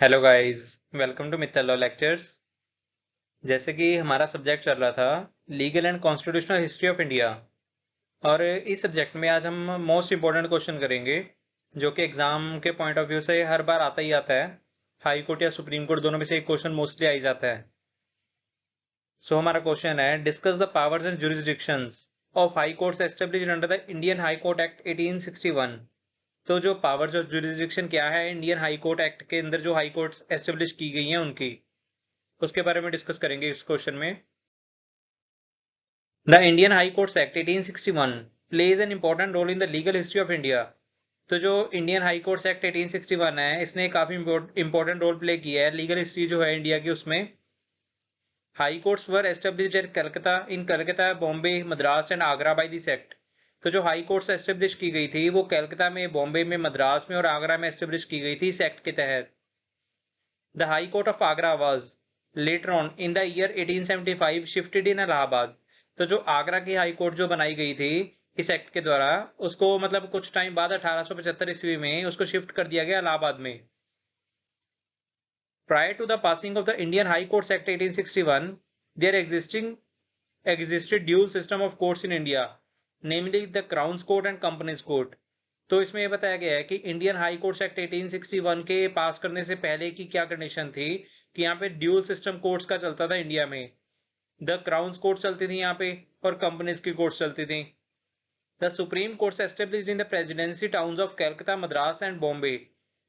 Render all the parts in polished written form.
Hello guys, welcome to Mittal law lectures. जैसे कि हमारा सब्जेक्ट चल रहा था legal and constitutional history of India, और इस सब्जेक्ट में आज हम मोस्ट इम्पोर्टेंट क्वेश्चन करेंगे जो कि एग्जाम के पॉइंट ऑफ व्यू से हर बार आता ही आता है। हाई कोर्ट या सुप्रीम कोर्ट दोनों में से एक क्वेश्चन मोस्टली आ ही जाता है। सो हमारा क्वेश्चन है, discuss the powers and jurisdictions of high courts established under the Indian high court act 1861। तो जो पावर्स और जुरिस्डिक्शन क्या है इंडियन हाई कोर्ट एक्ट के अंदर जो हाई कोर्ट्स एस्टेब्लिश की गई हैं उनकी, उसके बारे में डिस्कस करेंगे इस क्वेश्चन में। The Indian High Courts Act 1861 plays an important role in the legal history of India. तो जो इंडियन हाई कोर्ट्स एक्ट 1861 है, इसने काफी इंपॉर्टेंट रोल प्ले किया है लीगल हिस्ट्री जो है इंडिया की उसमें। High Courts were established at Calcutta, in Calcutta, Bombay, Madras and Agra by this act. तो जो हाई कोर्ट्स एस्टेब्लिश की गई थी वो कलकत्ता में, बॉम्बे में, मद्रास में और आगरा में एस्टेब्लिश की गई थी इस एक्ट के तहत। The High court of Agra was later on in the year 1875 shifted in Allahabad. तो जो आगरा की हाई कोर्ट जो बनाई गई थी इस एक्ट के द्वारा, उसको मतलब कुछ टाइम बाद 1875 ईस्वी में उसको शिफ्ट कर दिया गया इलाहाबाद में। Prior to the passing of the Indian High Courts Act 1861, there existed dual system of courts in India, namely the Crown's Court and Company's Court। तो इसमें यह बताया गया है कि इंडियन हाई कोर्ट्स एक्ट 1861 के पास करने से पहले की क्या कंडीशन थी कि यहाँ पे ड्यूल सिस्टम कोर्ट्स का चलता था इंडिया में। द क्राउन्स कोर्ट चलती थी यहाँ पे और कंपनीज की कोर्ट्स चलती थी। The supreme courts established in the presidency towns of Calcutta, Madras and Bombay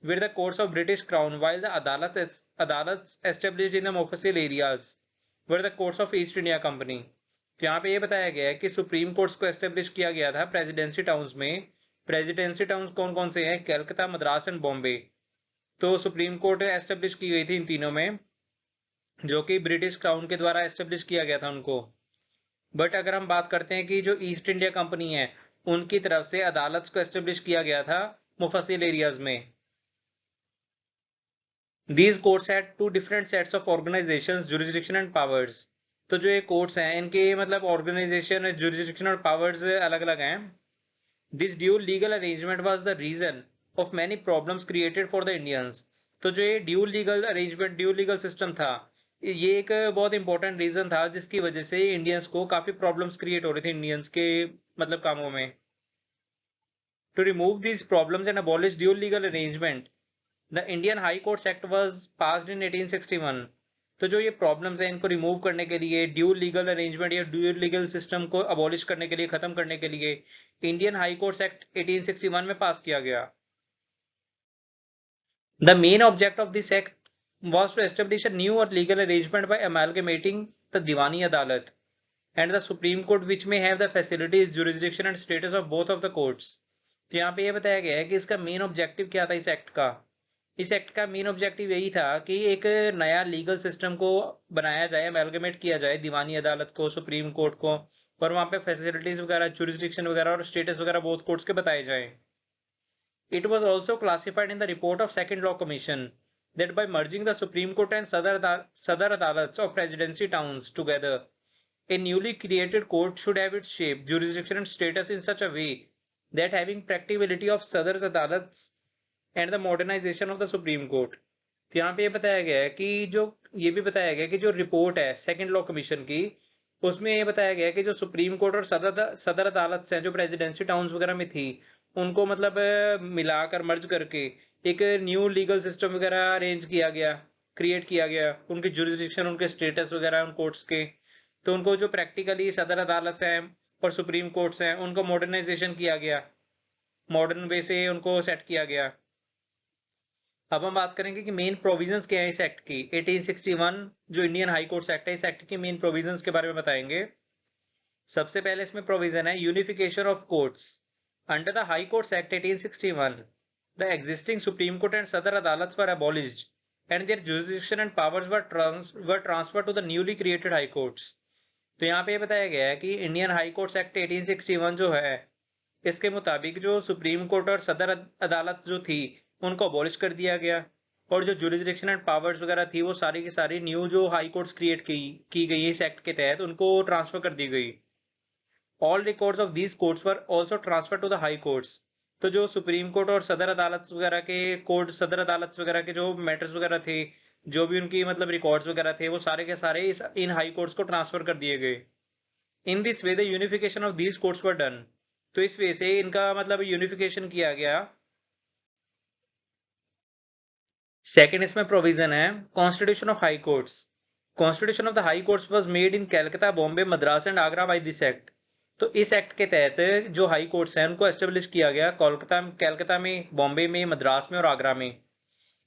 were the courts of British Crown, while the adalats established in the Mofussil areas were the courts of East India Company। तो यहाँ पे ये बताया गया है कि supreme courts को establish किया गया था प्रेसिडेंसी टाउन्स में। प्रेसिडेंसी टाउन्स कौन कौन से हैं? कलकत्ता, मद्रास एंड बॉम्बे। तो सुप्रीम कोर्ट एस्टेब्लिश की गई थी इन तीनों में, जो कि ब्रिटिश क्राउन के द्वारा एस्टेब्लिश किया गया था उनको। बट अगर हम बात करते हैं कि जो ईस्ट इंडिया कंपनी है उनकी तरफ से अदालत को एस्टेब्लिश किया गया था मुफस्सिल एरियाज में। These courts had two different sets of organizations, jurisdiction and powers। तो जो ये कोर्ट्स हैं इनके मतलब ऑर्गेनाइजेशन, जुरिस्डिक्शन और पावर्स अलग अलग हैं। This dual legal arrangement was the reason of many problems created for the Indians। तो जो ये dual legal arrangement, dual legal system था, ये एक बहुत इंपॉर्टेंट रीजन था जिसकी वजह से इंडियंस को काफी प्रॉब्लम्स क्रिएट हो रही थी इंडियंस के मतलब कामों में। To remove these problems and abolish dual legal arrangement, the Indian High Courts act was passed in 1861। तो जो ये प्रॉब्लम्स हैं इनको रिमूव करने के लिए, ड्यूल लीगल अरेंजमेंट या ड्यूल लीगल सिस्टम को अबॉलिश करने के लिए, खत्म करने के लिए इंडियन हाई कोर्ट्स एक्ट 1861 में पास किया गया। The main object of this act was to establish a new or legal arrangement by amalgamating the Diwani Adalat and the Supreme Court, which may have the facilities, jurisdiction and status of both of the courts। तो यहाँ पे ये बताया गया है कि इसका main objective क्या था इस एक्ट का। इस एक्ट का मेन ऑब्जेक्टिव यही था कि एक नया लीगल सिस्टम को बनाया जाए, अमेलगमेट किया जाए दीवानी अदालत को, सुप्रीम कोर्ट को, और वहां पे फैसिलिटीज वगैरह, जुरिस्डिक्शन वगैरह और स्टेटस वगैरह बोथ कोर्ट्स के बताए जाए। It was also classified in the report of second law commission that by merging the Supreme Court and Sadar Adalats of Presidency towns together, a newly created court should have its shape, jurisdiction and status in such a way that having practicability of Sadar Adalats and the modernisation of the supreme Court. तो यहाँ पे ये बताया गया है कि जो ये भी बताया गया कि जो रिपोर्ट है सेकंड लॉ कमीशन की, उसमें ये बताया गया कि जो सुप्रीम कोर्ट और सदर अदालत हैं जो प्रेसिडेंसी टाउन्स वगैरह में थी, उनको मतलब मिलाकर, मर्ज करके एक न्यू लीगल सिस्टम वगैरह अरेंज किया गया, क्रिएट किया गया। उनकी जुरिस्डिक्शन, उनके स्टेटस वगैरह उन कोर्ट्स के, तो उनको जो प्रैक्टिकली सदर अदालत हैं और सुप्रीम कोर्ट्स हैं उनको मॉडर्नाइजेशन किया गया, मॉडर्न वे से उनको सेट किया गया। अब हम बात करेंगे कि मेन प्रोविजंस क्या है इस एक्ट की। 1861 जो इंडियन हाई कोर्ट्स एक्ट है, इस एक्ट की मेन प्रोविजंस के बारे में बताएंगे। सबसे पहले इसमें प्रोविजन है unification of courts. Under the high Courts Act 1861 the existing Supreme Court and Sadar Adalat were abolished and their jurisdiction and powers were transfer to the newly created High Courts. तो यहाँ पे बताया गया है कि इंडियन हाई कोर्ट्स एक्ट 1861 जो है, इसके मुताबिक जो सुप्रीम कोर्ट और सदर अदालत जो थी उनको अबॉलिश कर दिया गया, और जो जुरिस्डिक्शन एंड पावर्स वगैरह थी वो सारी की सारी न्यू जो हाई कोर्ट्स क्रिएट की गई है इस एक्ट के तहत, उनको ट्रांसफर कर दी गई। All records of these courts were also transfer to the high Courts तो जो सुप्रीम कोर्ट और सदर अदालत वगैरह के कोर्ट, सदर अदालत वगैरह के जो मैटर्स वगैरह थे, जो भी उनकी मतलब रिकॉर्ड्स वगैरह थे, वो सारे के सारे इन हाई कोर्ट्स को ट्रांसफर कर दिए गए। In this way the unification of these courts were done. तो इस वे से इनका मतलब यूनिफिकेशन किया गया। सेकंड इसमें प्रोविजन है constitution of high Courts. Constitution of the high Courts was made in Calcutta, Bombay, Madras and Agra by this act. तो इस एक्ट के तहत जो हाई कोर्ट्स हैं उनको एस्टेब्लिश किया गया कलकत्ता में, बॉम्बे में, मद्रास में और आगरा में।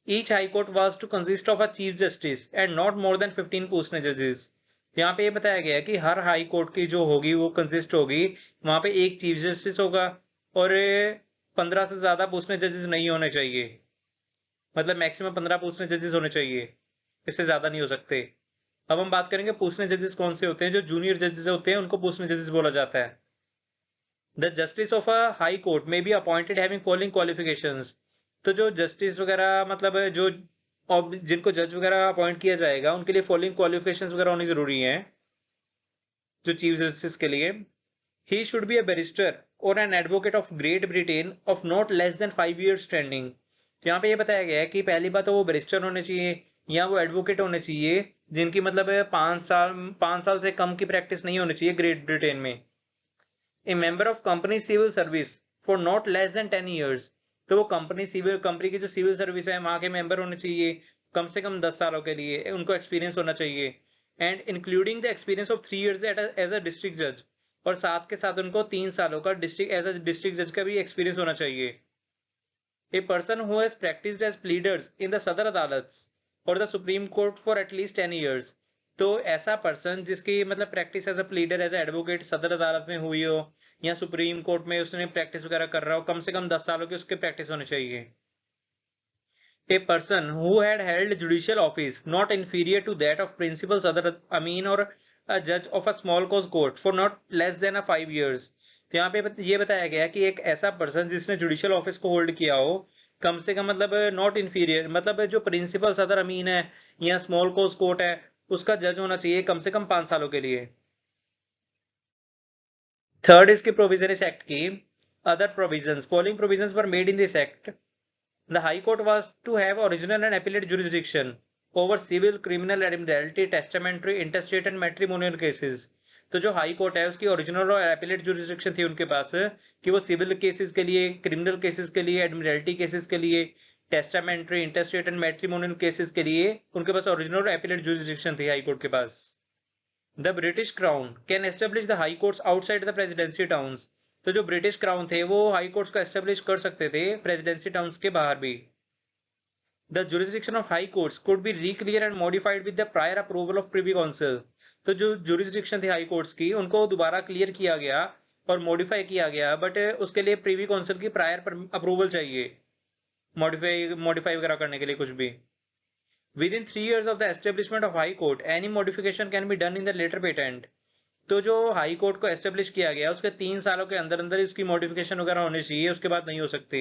Each High Court was to consist of a chief justice and not more than 15 puisne जजेस। यहाँ पे ये बताया गया है कि हर हाई कोर्ट की जो होगी वो कंसिस्ट होगी, वहां पे एक चीफ जस्टिस होगा और 15 से ज्यादा पूछने जजेस नहीं होने चाहिए। मतलब मैक्सिमम 15 पूछने जजेस होने चाहिए, इससे ज्यादा नहीं हो सकते। अब हम बात करेंगे पूछने जजेस कौन से होते हैं। जो जूनियर जजेस होते हैं उनको पूछने जजेस बोला जाता है। The justice of a high court में be appointed having following qualifications. तो जो जस्टिस वगैरह मतलब जो जिनको जज वगैरह अपॉइंट किया जाएगा उनके लिए फॉलोइंग क्वालिफिकेशंस वगैरह होनी जरूरी है। जो चीफ जस्टिस के लिए, he should be a barrister और an advocate of Great Britain of not less than 5 years standing. तो यहाँ पे ये बताया गया है कि पहली बात तो वो बैरिस्टर होने चाहिए या वो एडवोकेट होने चाहिए जिनकी मतलब 5 साल से कम की प्रैक्टिस नहीं होनी चाहिए ग्रेट ब्रिटेन में। A member of company civil service for not less than 10 years। तो वो कंपनी की जो सिविल सर्विस है वहां के मेंबर होने चाहिए कम से कम 10 सालों के लिए, उनको एक्सपीरियंस होना चाहिए। And including the experience of 3 years as a district जज। और साथ के साथ उनको 3 सालों का डिस्ट्रिक्ट जज का भी एक्सपीरियंस होना चाहिए। A person who has practised as pleaders in the Sadar Adalat और the supreme court for at least 10 years। तो ऐसा पर्सन जिसकी मतलब practice as a pleader, as advocate Sadar Adalat में हुई हो या सुप्रीम कोर्ट में उसने प्रैक्टिस वगैरह कर रहा हो, कम से कम 10 सालों की उसकी प्रैक्टिस होनी चाहिए। A person who had held judicial office not inferior to that of principal Sadr Amin or a judge of a small cause court for not less than a 5 years। तो यहाँ पे ये बताया गया कि एक ऐसा पर्सन जिसने जुडिशियल ऑफिस को होल्ड किया हो कम से कम मतलब नॉट इंफीरियर, मतलब जो प्रिंसिपल सदर अमीन है या स्मॉल कोज कोर्ट है उसका जज होना चाहिए कम से कम 5 सालों के लिए। थर्ड इसकी प्रोविजन इस एक्ट की, other provisions following provisions were made in this act. The High Court was to have original and appellate jurisdiction over civil, criminal, admiralty, testamentary, intestate and matrimonial cases। तो जो high court है उसकी original और appellate jurisdiction थी उनके पास कि वो civil cases के लिए, क्रिमिनल केसेस के लिए, एडमिरल्टी केसेस के लिए, testamentary, intestate and matrimonial cases के लिए उनके पास ओरिजिनल और एपिलेट जुरिस्डिक्शन थी हाई कोर्ट के पास। The British crown can establish the high courts outside the presidency towns. तो जो ब्रिटिश क्राउन थे वो हाई कोर्ट्स को एस्टेब्लिश कर सकते थे प्रेसिडेंसी टाउन्स के बाहर भी। The jurisdiction of high courts could be reclear and modified with the prior approval of privy council. तो जो जुरिस्डिक्शन थी हाई कोर्ट्स की उनको दोबारा क्लियर किया गया और मॉडिफाई किया गया, बट उसके लिए प्रिवी काउंसिल की प्रायर अप्रूवल चाहिए मॉडिफाई वगैरह करने के लिए कुछ भी। Within 3 years of the establishment of High Court, any modification can be done in the later patent। तो जो हाई कोर्ट को एस्टेब्लिश किया गया उसके 3 सालों के अंदर अंदर उसकी मॉडिफिकेशन वगैरह होनी चाहिए, उसके बाद नहीं हो सकती।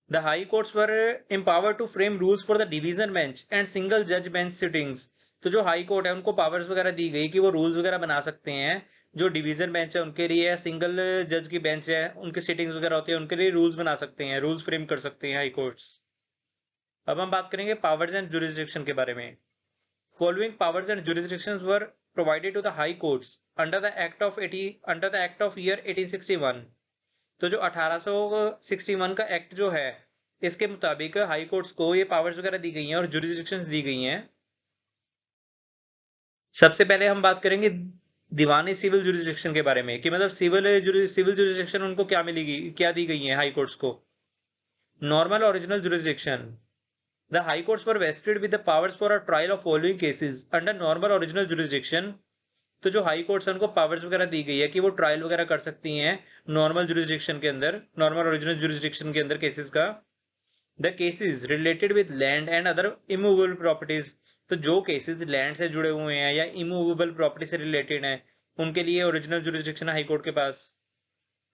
The high Courts were empowered to frame rules for the division bench and single जज बेंच सिटिंग्स। तो जो हाई कोर्ट है उनको पावर्स वगैरह दी गई कि वो रूल्स वगैरह बना सकते हैं। जो डिवीजन बेंच है उनके लिए, सिंगल जज की बेंच है उनकी सिटिंग्स वगैरह होती है, उनके लिए रूल्स बना सकते हैं, रूल्स फ्रेम कर सकते हैं हाई कोर्ट्स। अब हम बात करेंगे पावर्स एंड जुरिस्डिक्शन के बारे में। Following powers and jurisdictions were provided to the high courts under the act of year 1861। तो जो 1861 का एक्ट जो है इसके मुताबिक हाई कोर्ट्स को ये पावर्स वगैरह दी गई हैं और जुरिस्डिक्शंस दी गई हैं। सबसे पहले हम बात करेंगे दीवानी सिविल जुरिस्डिक्शन के बारे में कि मतलब सिविल जुरिस्डिक्शन उनको क्या मिलेगी, क्या दी गई है हाई कोर्ट्स को। Normal original jurisdiction, the high courts were vested with the powers for a trial of following cases under normal original jurisdiction। तो जो हाई कोर्ट्स हैं उनको पावर्स वगैरह दी गई है कि वो ट्रायल वगैरह कर सकती हैं नॉर्मल जुरिस्डिक्शन के अंदर, नॉर्मल ओरिजिनल जुरिस्डिक्शन के अंदर केसेस का। The cases related with land and other immovable properties. तो जो केसेस लैंड से जुड़े हुए हैं या इमूवेबल प्रॉपर्टी से रिलेटेड हैं उनके लिए ओरिजिनल जुरिस्डिक्शन हाई कोर्ट के पास।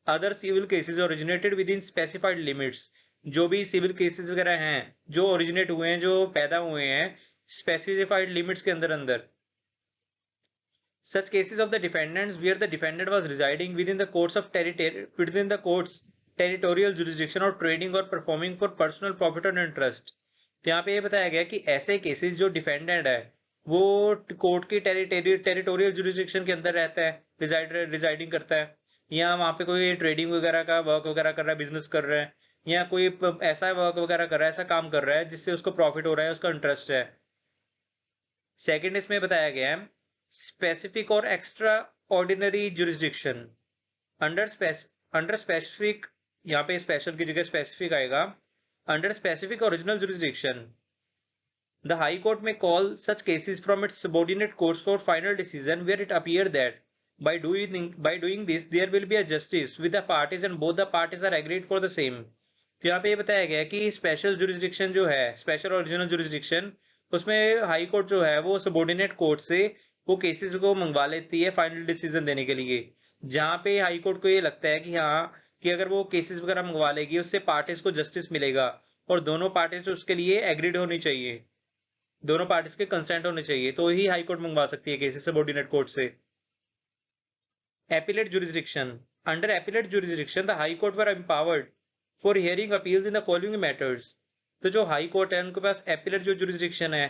Other civil cases originated within specified limits. जो भी सिविल केसेस वगैरह हैं जो ओरिजिनेट हुए हैं, जो पैदा हुए हैं स्पेसिफाइड लिमिट्स के अंदर अंदर। Such cases of the defendants where the defendant was residing within the court's territorial jurisdiction or trading or performing for personal profit or interest. तो यहाँ पे ये बताया गया कि ऐसे केसेस जो डिफेंडेंट है वो कोर्ट की टेरिटोरियल जुरिस्डिक्शन के अंदर रहता है, रिजाइडिंग करता है, या वहाँ पे कोई ट्रेडिंग वगैरह का वर्क वगैरह कर रहा है, बिजनेस कर रहा है, या कोई ऐसा वर्क वगैरह कर रहा है, ऐसा काम कर रहा है जिससे उसको प्रॉफिट हो रहा है, उसका इंटरेस्ट है। सेकेंड इसमें बताया गया है स्पेसिफिक और extra ordinary jurisdiction. Under specific, यहाँ पे स्पेशल की जगह स्पेसिफिक आएगा। Under specific original jurisdiction the high court may call such cases from its subordinate courts for final decision where it appear that by doing this there will be a justice with the parties and both the parties are agreed for the same। तो यहाँ पे ये बताया गया कि special jurisdiction जो है, special original jurisdiction, उसमें हाई कोर्ट जो है वो सबॉर्डिनेट कोर्ट से वो केसेस को मंगवा लेती है फाइनल डिसीजन देने के लिए, जहां पे हाई कोर्ट को ये लगता है कि हाँ कि अगर वो केसेस वगैरह मंगवा लेगी उससे पार्टीज को जस्टिस मिलेगा और दोनों पार्टीज उसके लिए एग्रीड होनी चाहिए, दोनों पार्टीज के कंसेंट होने चाहिए, तो ही हाई कोर्ट मंगवा सकती है केसेस सबॉर्डिनेट कोर्ट से। Appellate jurisdiction. Under appellate jurisdiction the High court were empowered for hearing appeals in the following matters. तो जो हाई कोर्ट है उनके पास एपीलेट जो जुरिस्डिक्शन है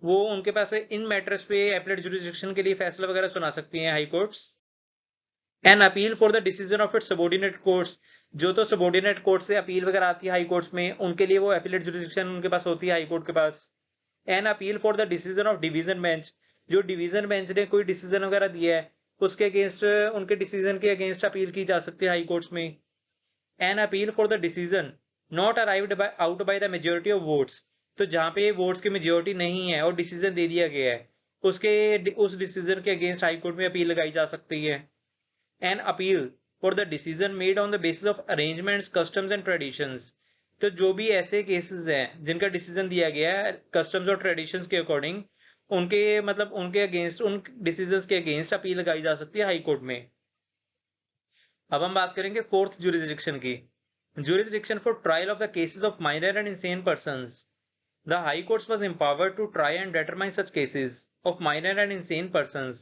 वो उनके पास इन मैटर्स पे एपीलेट जुरिस्डिक्शन के लिए फैसला वगैरह सुना सकती हैं high courts. N appeal for the decision of its subordinate courts. जो तो सबॉर्डिनेट कोर्ट से अपील वगैरह आती है हाई कोर्ट्स में, उनके लिए वो एपीलेट जुरिस्डिक्शन उनके पास होती है हाई कोर्ट के पास। An appeal for the decision of division bench. जो डिवीजन बेंच ने कोई डिसीजन वगैरह दिया है उसके अगेंस्ट, उनके डिसीजन के अगेंस्ट अपील की जा सकती है हाई कोर्ट्स में। N appeal for the decision not arrived out by the majority of votes. तो जहां पे वोट्स की मेजोरिटी नहीं है और डिसीजन दे दिया गया है उस डिसीजन के अगेंस्ट हाई कोर्ट में अपील लगाई जा सकती है। N appeal for the decision made on the basis of arrangements, customs and traditions. तो जो भी ऐसे केसेस हैं जिनका डिसीजन दिया गया है कस्टम्स और ट्रेडिशंस के अकॉर्डिंग, उनके मतलब उनके अगेंस्ट, उन डिसीजंस के अगेंस्ट अपील लगाई जा सकती है हाई कोर्ट में। अब हम बात करेंगे फोर्थ जुरिस्डिक्शन की, jurisdiction for trial of the cases of minor and insane persons. The High Courts was empowered to try and determine such cases of minor and insane persons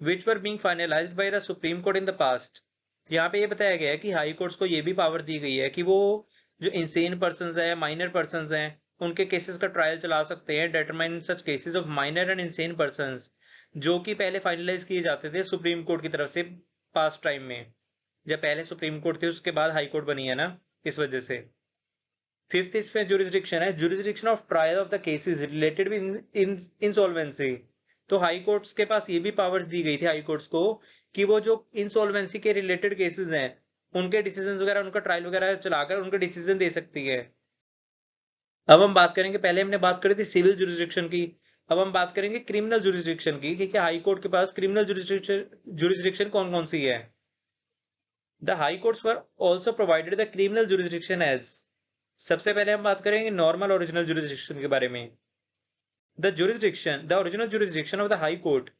which were being finalized by the Supreme Court in the past. यहाँ पे ये बताया गया है कि high courts को ये भी पावर दी गई है कि वो जो इंसेन पर्सनस है, माइनर पर्सनस हैं, उनके केसेस का ट्रायल चला सकते हैं, determine such cases of minor and insane persons, जो कि पहले फाइनलाइज किए जाते थे सुप्रीम कोर्ट की तरफ से पास्ट टाइम में। जब पहले सुप्रीम कोर्ट थी उसके बाद हाई कोर्ट बनी है ना, इस वजह से। फिफ्थ इसमें जुरिस्डिक्शन है jurisdiction of trial of the cases related with insolvency. तो हाई कोर्ट्स के पास ये भी पावर्स दी गई थी हाई कोर्ट्स को कि वो जो इंसॉल्वेंसी के रिलेटेड केसेस हैं उनके डिसीजन वगैरह, उनका ट्रायल वगैरह चलाकर उनके डिसीजन दे सकती है। अब हम बात करेंगे, पहले हमने बात करी थी सिविल जुरिस्डिक्शन की, अब हम बात करेंगे क्रिमिनल जुरिस्डिक्शन की कि हाई कोर्ट के पास क्रिमिनल जुरिस्डिक्शन कौन कौन सी है। The High Courts were also provided the criminal jurisdiction as। सबसे पहले हम बात करेंगे नॉर्मल ओरिजिनल जुरिस्डिक्शन के बारे में। The original jurisdiction of the High Court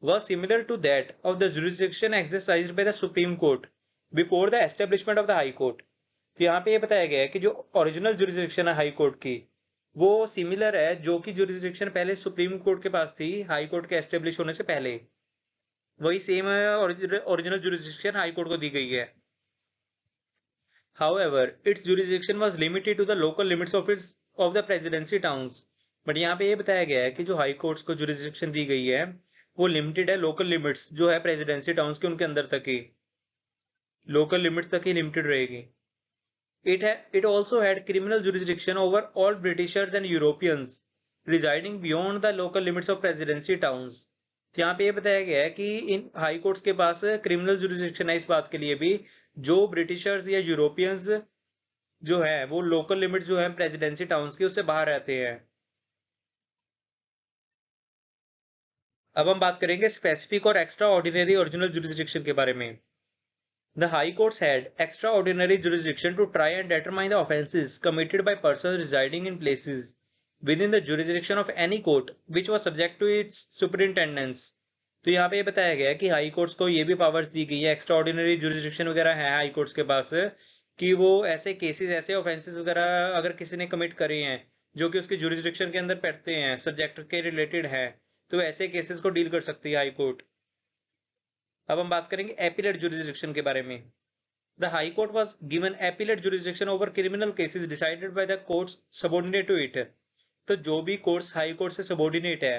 was similar to that of the jurisdiction exercised by the Supreme Court before the establishment of the High Court। तो यहाँ पे ये बताया गया है कि जो ओरिजिनल जुरिस्डिक्शन है हाई कोर्ट की वो सिमिलर है जो कि जुरिस्डिक्शन पहले सुप्रीम कोर्ट के पास थी हाई कोर्ट के एस्टेब्लिश होने से पहले, वही same original jurisdiction high Court को दी गई है। However, its jurisdiction was limited to the local limits of the presidency towns। But यहाँ पे ये बताया गया है कि जो हाई कोर्ट्स को जुरिस्डिक्शन दी गई है वो लिमिटेड है लोकल लिमिट्स जो है प्रेसिडेंसी टाउन्स के उनके अंदर तक ही, लोकल लिमिट्स तक ही लिमिटेड रहेगी। It also had criminal jurisdiction over all Britishers and Europeans residing beyond the local limits of presidency towns। तो यहाँ पे ये बताया गया है कि इन हाई कोर्ट्स के पास क्रिमिनल जुरिस्डिक्शन है इस बात के लिए भी जो ब्रिटिशर्स या यूरोपियंस जो है वो लोकल लिमिट जो है प्रेसिडेंसी टाउन्स की उससे बाहर रहते हैं। अब हम बात करेंगे स्पेसिफिक और एक्स्ट्रा ऑर्डिनरी ओरिजिनल जुरिस्डिक्शन के बारे में। The High Courts had extraordinary jurisdiction to try and determine the offences committed by persons residing in places within the jurisdiction of any court which was subject to its superintendence। तो यहाँ पे ये बताया गया है कि हाई कोर्ट्स को ये भी पावर्स दी गई है, एक्स्ट्रा ऑर्डिनरी जुरिस्डिक्शन वगैरह है हाई कोर्ट्स के पास कि वो ऐसे केसेस, ऐसे ऑफेंसेस वगैरह अगर किसी ने कमिट करे हैं जो कि उसके जुरिस्डिक्शन के अंदर पड़ते हैं, सब्जेक्ट के रिलेटेड है, तो ऐसे केसेस को डील कर सकती है हाई कोर्ट। अब हम बात करेंगे एपीलेट जुरिसडिक्शन के बारे में। The High Court was given appellate jurisdiction over criminal cases decided by the courts subordinate to it. तो जो भी कोर्ट्स हाई कोर्ट से सबऑर्डिनेट है,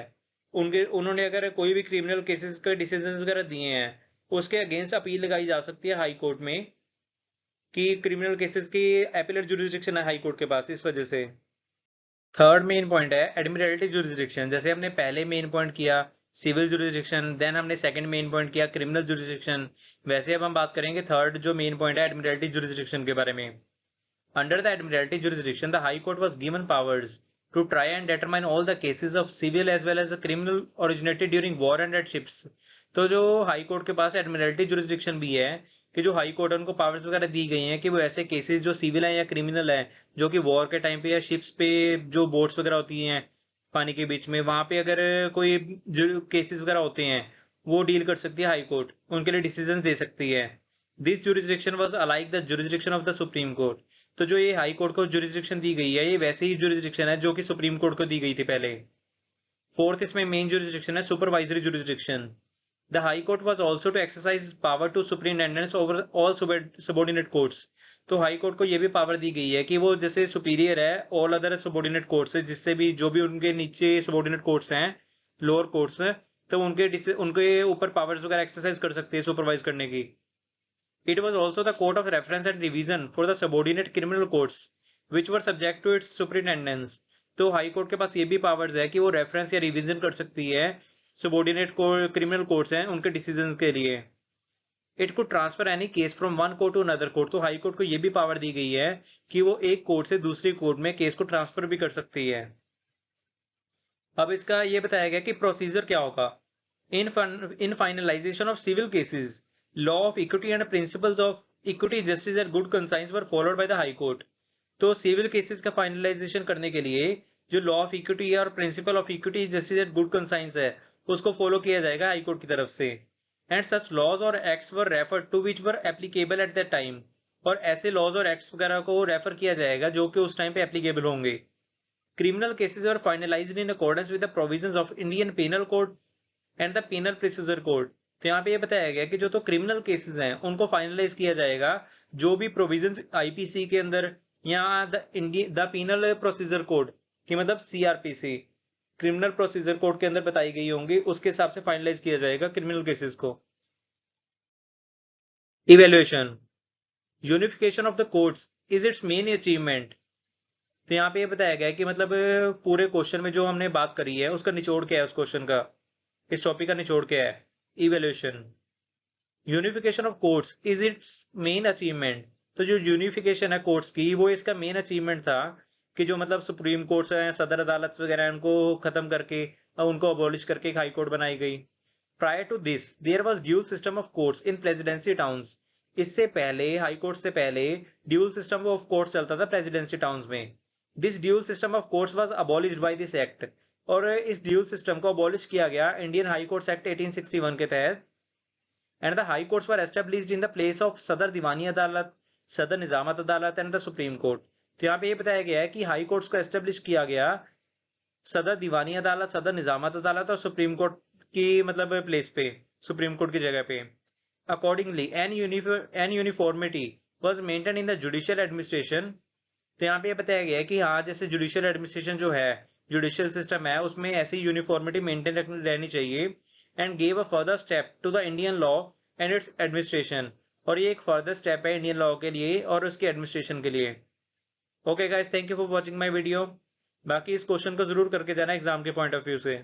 उन्होंने अगर कोई भी क्रिमिनल केसेस के डिसीजन वगैरह दिए हैं, उसके अगेंस्ट अपील लगाई जा सकती है हाई कोर्ट में, कि क्रिमिनल केसेस की एपीलेट जुरिसडिक्शन है हाई कोर्ट के पास, इस वजह से। थर्ड मेन पॉइंट है एडमिनिस्ट्रेटिव जुरिसडिक्शन। जैसे हमने पहले मेन पॉइंट किया सिविल जुरिसडिक्शन, देन हमने सेकंड मेन पॉइंट किया क्रिमिनल जुरिसडिक्शन, वैसे अब हम बात करेंगे थर्ड जो मेन पॉइंट है एडमिनिस्ट्रेटिव जुरिसडिक्शन के बारे में। Under the administrative jurisdiction the High Court was given powers to try and determine all the cases of civil as well as criminal originated during war and at ships। तो जो high court के पास Admiralty jurisdiction भी है, कि जो high court है उनको powers वगैरह दी गई हैं कि वो ऐसे केसेस जो सिविल हैं या क्रिमिनल हैं, जो कि वॉर के टाइम पे या शिप्स पे जो बोट्स वगैरह होती हैं पानी के बीच में, वहां पे अगर कोई केसेस वगैरह होते हैं वो डील कर सकती है हाई कोर्ट, उनके लिए डिसीजन दे सकती है। This jurisdiction was alike the jurisdiction of the supreme Court. तो जो ये हाई कोर्ट को जुरिसडिक्शन दी गई है, ये वैसे ही जुरिसडिक्शन है जो कि सुप्रीम कोर्ट को दी गई थी पहले। फोर्थ इसमें मेन जुरिसडिक्शन है supervisory jurisdiction. The High Court was also to exercise power to superintendence over all subordinate courts. तो हाई कोर्ट को ये भी पावर दी गई है कि वो जैसे सुपीरियर है ऑल अदर सबऑर्डिनेट कोर्ट्स है, जिससे भी जो भी उनके नीचे सबऑर्डिनेट कोर्ट्स हैं, लोअर कोर्ट्स हैं, तो उनके ऊपर पावर्स वगैरह एक्सरसाइज कर सकती है सुपरवाइज करने की। It was also the court of reference and revision for the subordinate criminal courts, which were subject to its superintendence। तो हाई कोर्ट के पास ये भी पावर्स है कि वो रेफरेंस या रिवीजन कर सकती है सबऑर्डिनेट क्रिमिनल कोर्ट्स हैं उनके डिसीजन के लिए। It could transfer any case from one court to another court. तो हाई कोर्ट को ये भी पावर दी गई है कि वो एक कोर्ट से दूसरी कोर्ट में केस को ट्रांसफर भी कर सकती है। अब इसका ये बताया गया कि प्रोसीजर क्या होगा। In finalization of civil cases, law of equity and principles of equity, justice and good conscience were followed by the high court। तो सिविल केसेस का फाइनलाइजेशन करने के लिए जो लॉ ऑफ इक्विटी है और principle of equity justice and good conscience है, उसको फॉलो किया जाएगा हाई कोर्ट की तरफ से। एंड सच लॉज और acts were referred to which were applicable at that time. और ऐसे लॉज और एक्ट्स वगैरह को रेफर किया जाएगा जो कि उस टाइम पे एप्लीकेबल होंगे। Criminal cases were finalised in accordance with the provisions of Indian Penal Code and the penal procedure code. तो यहाँ पे ये बताया गया कि जो तो क्रिमिनल केसेस हैं उनको फाइनलाइज किया जाएगा जो भी प्रोविजंस आईपीसी के अंदर या द पेनल प्रोसीजर कोड की मतलब सीआरपीसी क्रिमिनल प्रोसीजर कोड के अंदर बताई गई होंगी, उसके हिसाब से फाइनलाइज किया जाएगा क्रिमिनल केसेस को। Evaluation, unification of the courts is it's main achievement. तो यहाँ पे ये बताया गया कि मतलब पूरे क्वेश्चन में जो हमने बात करी है उसका निचोड़ क्या है, उस क्वेश्चन का, इस टॉपिक का निचोड़ क्या है। Evaluation, unification of courts is it's main achievement. तो जो यूनिफिकेशन है कोर्ट्स की, वो इसका मेन अचीवमेंट था कि जो मतलब सुप्रीम कोर्ट्स हैं, सदर अदालत वगैरह, उनको खत्म करके उनको अबॉलिश करके एक हाई कोर्ट बनाई गई। Prior to this there was dual system of courts in presidency towns. इससे पहले हाई कोर्ट से पहले ड्यूल सिस्टम ऑफ कोर्ट्स चलता था प्रेसिडेंसी टाउन्स में। This dual system of courts was abolished by this act. और इस ड्यूल सिस्टम को अबॉलिश किया गया इंडियन हाई कोर्ट्स एक्ट 1861 के तहत। And the high Courts were established in the place of सदर दीवानी अदालत, सदर निजामत अदालत एंड द सुप्रीम कोर्ट। तो यहाँ पे ये बताया गया है कि हाई कोर्ट्स को एस्टेब्लिश किया गया सदर दीवानी अदालत, सदर निजामत अदालत और सुप्रीम कोर्ट की मतलब प्लेस पे, सुप्रीम कोर्ट की जगह पे। Accordingly an uniformity was maintain in the judicial administration. तो यहाँ पे ये बताया गया है कि हाँ, जैसे जुडिशियल एडमिनिस्ट्रेशन जो है, जुडिशियल सिस्टम है, उसमें ऐसी यूनिफॉर्मिटी मेंटेन रहनी चाहिए। And gave a further step to the Indian law and its administration. और ये एक फर्दर स्टेप है इंडियन लॉ के लिए और उसके एडमिनिस्ट्रेशन के लिए। Okay guys, thank you for watching my video. बाकी इस क्वेश्चन को जरूर करके जाना एग्जाम के पॉइंट ऑफ व्यू से।